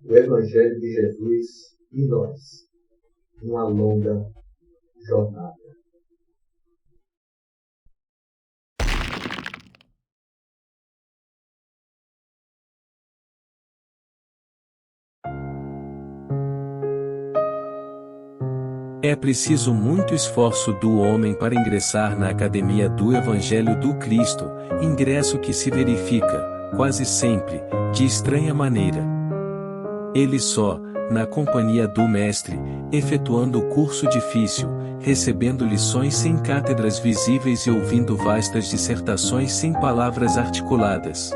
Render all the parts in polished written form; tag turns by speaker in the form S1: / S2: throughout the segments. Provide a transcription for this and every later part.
S1: o Evangelho de Jesus e nós, uma longa jornada.
S2: É preciso muito esforço do homem para ingressar na Academia do Evangelho do Cristo, ingresso que se verifica, quase sempre, de estranha maneira. Ele só, na companhia do Mestre, efetuando o curso difícil, recebendo lições sem cátedras visíveis e ouvindo vastas dissertações sem palavras articuladas.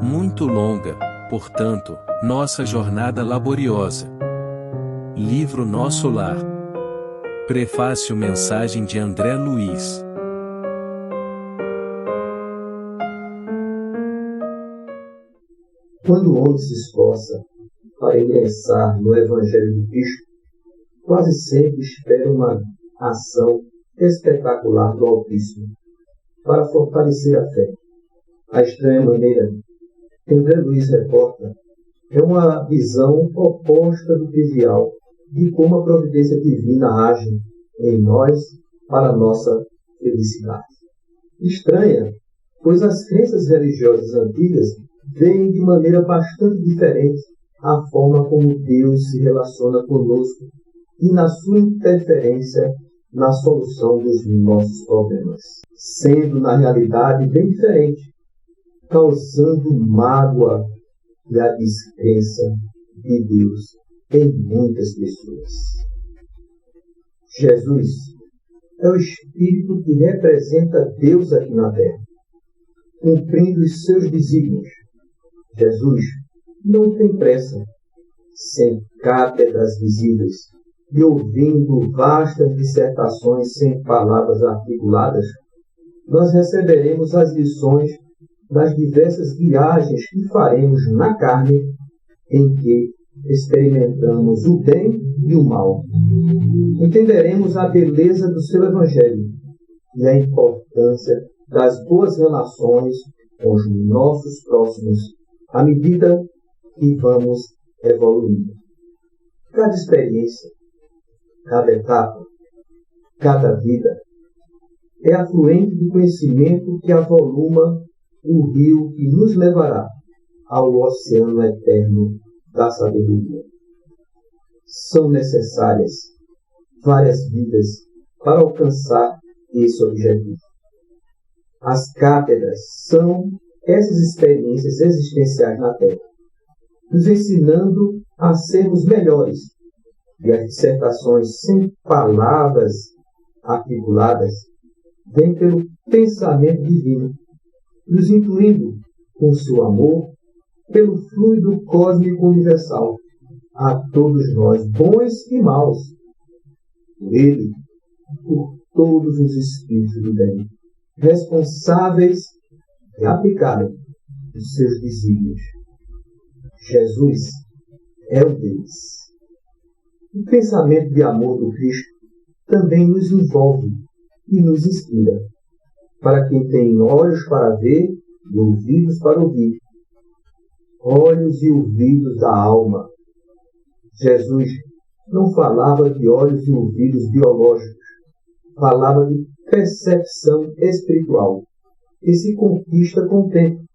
S2: Muito longa, portanto, nossa jornada laboriosa. Livro Nosso Lar. Prefácio Mensagem de André Luiz.
S1: Quando o homem se esforça para ingressar no Evangelho do Cristo, quase sempre espera uma ação espetacular do Altíssimo para fortalecer a fé. A estranha maneira que André Luiz reporta é uma visão oposta do trivial de como a providência divina age em nós para a nossa felicidade. Estranha, pois as crenças religiosas antigas veem de maneira bastante diferente a forma como Deus se relaciona conosco e na sua interferência na solução dos nossos problemas, sendo na realidade bem diferente, causando mágoa e a descrença de Deus em muitas pessoas. Jesus é o Espírito que representa Deus aqui na Terra, cumprindo os seus desígnios. Jesus não tem pressa, sem cátedras visíveis e ouvindo vastas dissertações sem palavras articuladas, nós receberemos as lições das diversas viagens que faremos na carne, em que experimentamos o bem e o mal. Entenderemos a beleza do seu Evangelho e a importância das boas relações com os nossos próximos à medida que vamos evoluindo. Cada experiência, cada etapa, cada vida é afluente de conhecimento que avoluma o rio que nos levará ao oceano eterno da sabedoria. São necessárias várias vidas para alcançar esse objetivo. As cátedras são essas experiências existenciais na Terra, nos ensinando a sermos melhores, e as dissertações sem palavras articuladas vêm pelo pensamento divino, nos incluindo com seu amor pelo fluido cósmico universal a todos nós, bons e maus, Ele, por todos os espíritos do bem, responsáveis de aplicarem os seus desígnios. Jesus é um deles. O pensamento de amor do Cristo também nos envolve e nos inspira, para quem tem olhos para ver e ouvidos para ouvir. Olhos e ouvidos da alma. Jesus não falava de olhos e ouvidos biológicos, falava de percepção espiritual, que se conquista com o tempo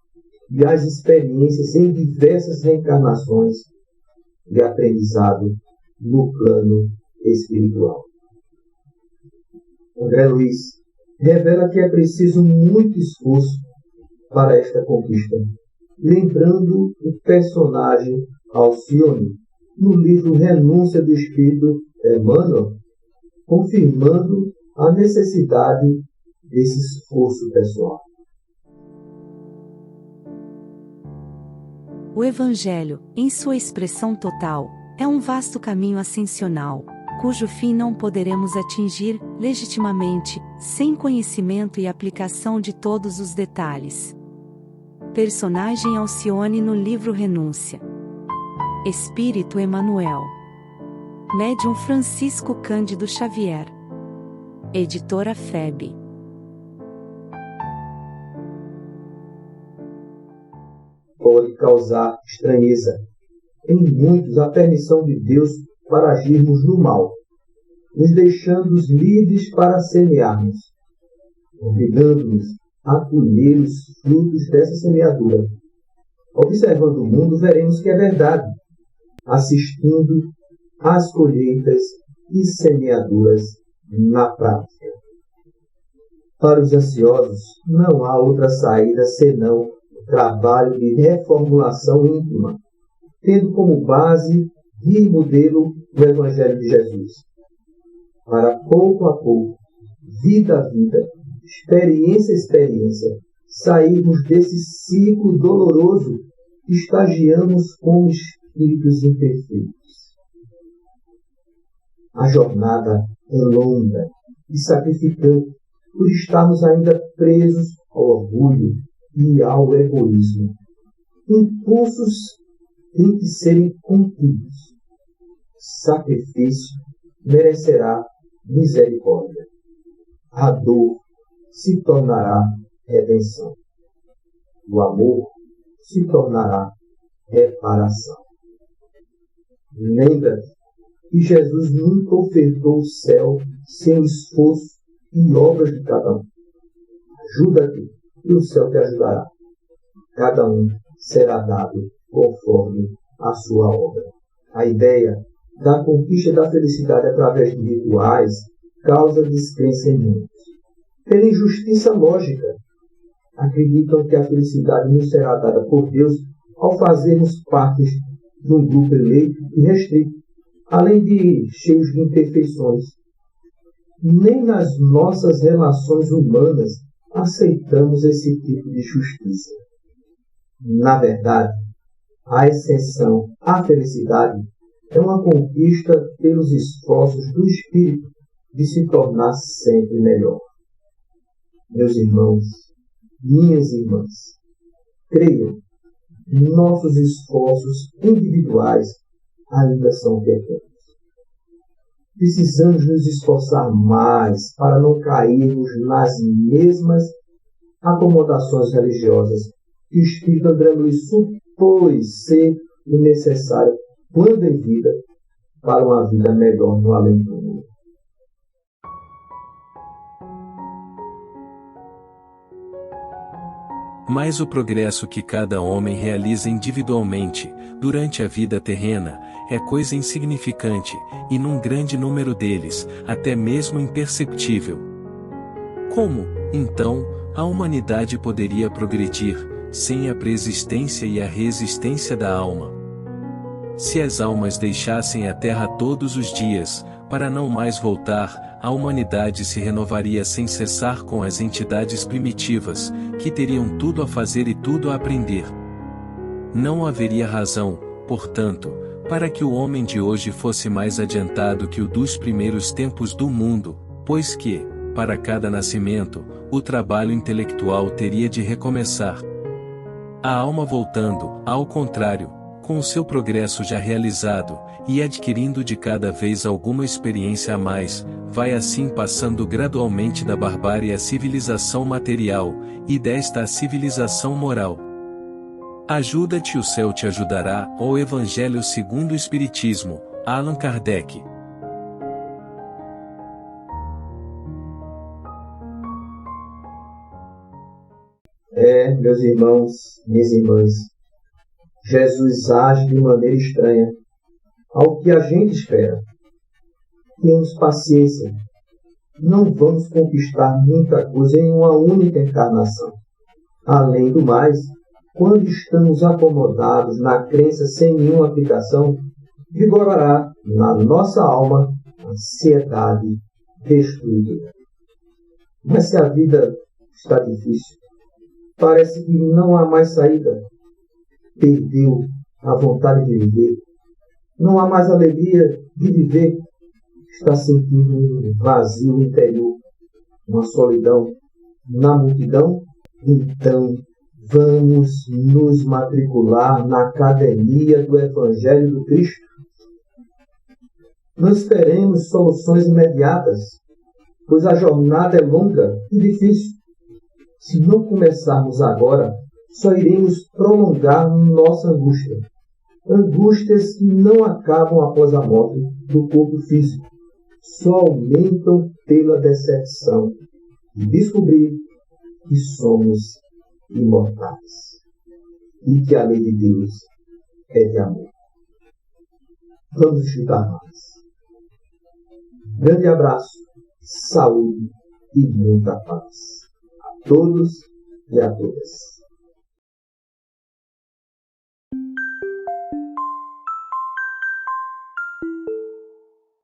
S1: e as experiências em diversas reencarnações de aprendizado no plano espiritual. André Luiz revela que é preciso muito esforço para esta conquista, lembrando o personagem Alcione no livro Renúncia do Espírito Emmanuel, confirmando a necessidade desse esforço pessoal.
S3: O Evangelho, em sua expressão total, é um vasto caminho ascensional, cujo fim não poderemos atingir, legitimamente, sem conhecimento e aplicação de todos os detalhes. Personagem Alcione no livro Renúncia. Espírito Emmanuel. Médium Francisco Cândido Xavier. Editora FEB.
S1: Pode causar estranheza em muitos a permissão de Deus para agirmos no mal, nos deixando livres para semearmos, obrigando-nos a colher os frutos dessa semeadura. Observando o mundo, veremos que é verdade, assistindo às colheitas e semeaduras na prática. Para os ansiosos, não há outra saída senão o trabalho de reformulação íntima, tendo como base e modelo o Evangelho de Jesus. Para pouco a pouco, vida a vida, experiência a experiência, sairmos desse ciclo doloroso que estagiamos como espíritos imperfeitos. A jornada é longa e sacrificante, por estarmos ainda presos ao orgulho e ao egoísmo. Impulsos têm que serem contidos. Sacrifício merecerá misericórdia. A dor se tornará redenção. O amor se tornará reparação. Lembra-te que Jesus nunca ofertou o céu sem o esforço e obras de cada um. Ajuda-te e o céu te ajudará. Cada um será dado conforme a sua obra. A ideia da conquista da felicidade através de rituais causa descrença em muitos. Pela injustiça lógica, acreditam que a felicidade nos será dada por Deus ao fazermos parte de um grupo eleito e restrito, além de cheios de imperfeições. Nem nas nossas relações humanas aceitamos esse tipo de justiça. Na verdade, a ascensão à felicidade é uma conquista pelos esforços do espírito de se tornar sempre melhor. Meus irmãos, minhas irmãs, creiam, nossos esforços individuais ainda são pequenos. Precisamos nos esforçar mais para não cairmos nas mesmas acomodações religiosas que o Espírito André Luiz supôs ser o necessário, quando em vida, para uma vida melhor no além-túmulo.
S2: Mas o progresso que cada homem realiza individualmente, durante a vida terrena, é coisa insignificante, e num grande número deles, até mesmo imperceptível. Como, então, a humanidade poderia progredir, sem a preexistência e a resistência da alma? Se as almas deixassem a terra todos os dias, para não mais voltar, a humanidade se renovaria sem cessar com as entidades primitivas, que teriam tudo a fazer e tudo a aprender. Não haveria razão, portanto, para que o homem de hoje fosse mais adiantado que o dos primeiros tempos do mundo, pois que, para cada nascimento, o trabalho intelectual teria de recomeçar. A alma voltando, ao contrário, com o seu progresso já realizado, e adquirindo de cada vez alguma experiência a mais, vai assim passando gradualmente da barbárie à civilização material, e desta à civilização moral. Ajuda-te, o céu te ajudará, ou Evangelho segundo o Espiritismo, Allan Kardec.
S1: Meus irmãos, minhas irmãs, Jesus age de maneira estranha ao que a gente espera. Tenhamos paciência. Não vamos conquistar muita coisa em uma única encarnação. Além do mais, quando estamos acomodados na crença sem nenhuma aplicação, vigorará na nossa alma a ansiedade destruidora. Mas se a vida está difícil, parece que não há mais saída, perdeu a vontade de viver, não há mais alegria de viver, está sentindo um vazio interior, uma solidão na multidão, então vamos nos matricular na Academia do Evangelho do Cristo. Não esperemos soluções imediatas, pois a jornada é longa e difícil. Se não começarmos agora, só iremos prolongar nossa angústia. angústias que não acabam após a morte do corpo físico, só aumentam pela decepção de descobrir que somos imortais e que a lei de Deus é de amor. Vamos estudar mais. Grande abraço, saúde e muita paz a todos e a todas.